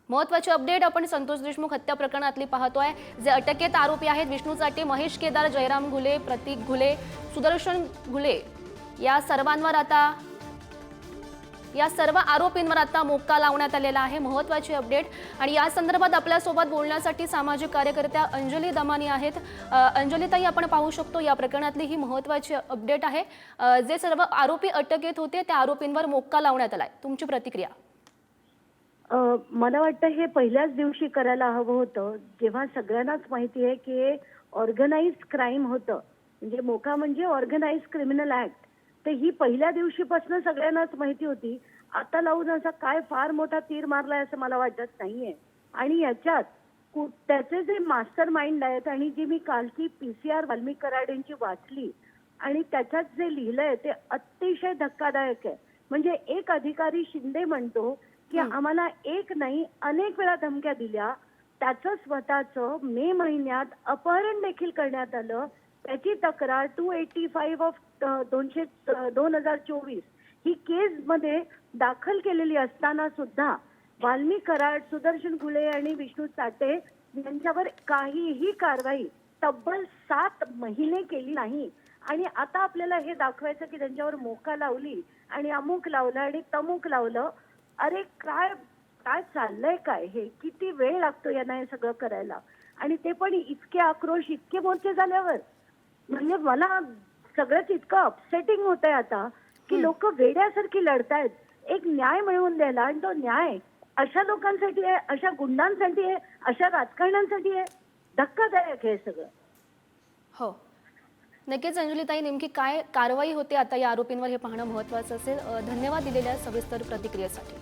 महत्त्वाची अपडेट आपण संतोष देशमुख हत्या प्रकरणातली पाहतोय। जे अटकेत आरोपी आहेत विष्णू चाटे, महेश केदार, जयराम घुले, प्रतीक घुले, सुदर्शन घुले या सर्व आरोपींवर आता मोक्का लावण्यात आलेला आहे। महत्त्वाची अपडेट आणि या संदर्भात आपल्या सोबत बोलण्यासाठी सामाजिक कार्यकर्त्या अंजली दमानी आहेत। अंजली ताई, आपण पाहू शकतो या प्रकरणातली ही महत्त्वाची अपडेट आहे। जे सर्व आरोपी अटकेत होते त्या आरोपींवर मोक्का लावण्यात आलाय, तुमची प्रतिक्रिया? मला वाटतं हे पहिल्याच दिवशी करायला हवं होतं, जेव्हा सगळ्यांनाच माहिती आहे की हे ऑर्गनाइज्ड क्राईम होतं, म्हणजे मोका म्हणजे ऑर्गनाइज्ड क्रिमिनल ऍक्ट। तर ही पहिल्या दिवशीपासून सगळ्यांनाच माहिती होती। आता लावून असा काय फार मोठा तीर मारलाय असं मला वाटत नाहीये। आणि याच्यात त्याचे जे मास्टर माइंड आहेत आणि जी मी कालची PCR वाल्मिक कराड यांची वाचली आणि त्याच्यात जे लिहिलंय ते अतिशय धक्कादायक आहे। म्हणजे एक अधिकारी शिंदे म्हणतो की आम्हाला एक नाही अनेक वेळा धमक्या दिल्या, त्याचं स्वतःचं मे महिन्यात अपहरण देखील करण्यात आलं। त्याची तक्रार 285 ऑफ 2024 ही केस मध्ये दाखल केलेली असताना सुद्धा वाल्मिक कराड, सुदर्शन घुले आणि विष्णू चाटे यांच्यावर काहीही कारवाई तब्बल 7 महिने केली नाही। आणि आता आपल्याला हे दाखवायचं की त्यांच्यावर मोका लावली आणि अमुक लावलं आणि तमुक लावलं। अरे काय काय चाललंय काय? हे किती वेळ लागतो यांना हे सगळं करायला? आणि ते पण इतके आक्रोश, इतके मोर्चे झाल्यावर म्हणजे मला सगळंच इतकं अपसेटिंग होतंय आता की लोक वेड्यासारखी लढतायत एक न्याय मिळवून द्यायला। आणि तो न्याय अशा लोकांसाठी आहे, अशा गुंडांसाठी आहे, अशा राजकारण्यांसाठी आहे। धक्कादायक आहे सगळं। हो, नक्कीच अंजलीताई, नेमकी काय कारवाई होते आता या आरोपींवर हे पाहणं महत्त्वाचं असेल। धन्यवाद दिलेल्या सविस्तर प्रतिक्रियेसाठी।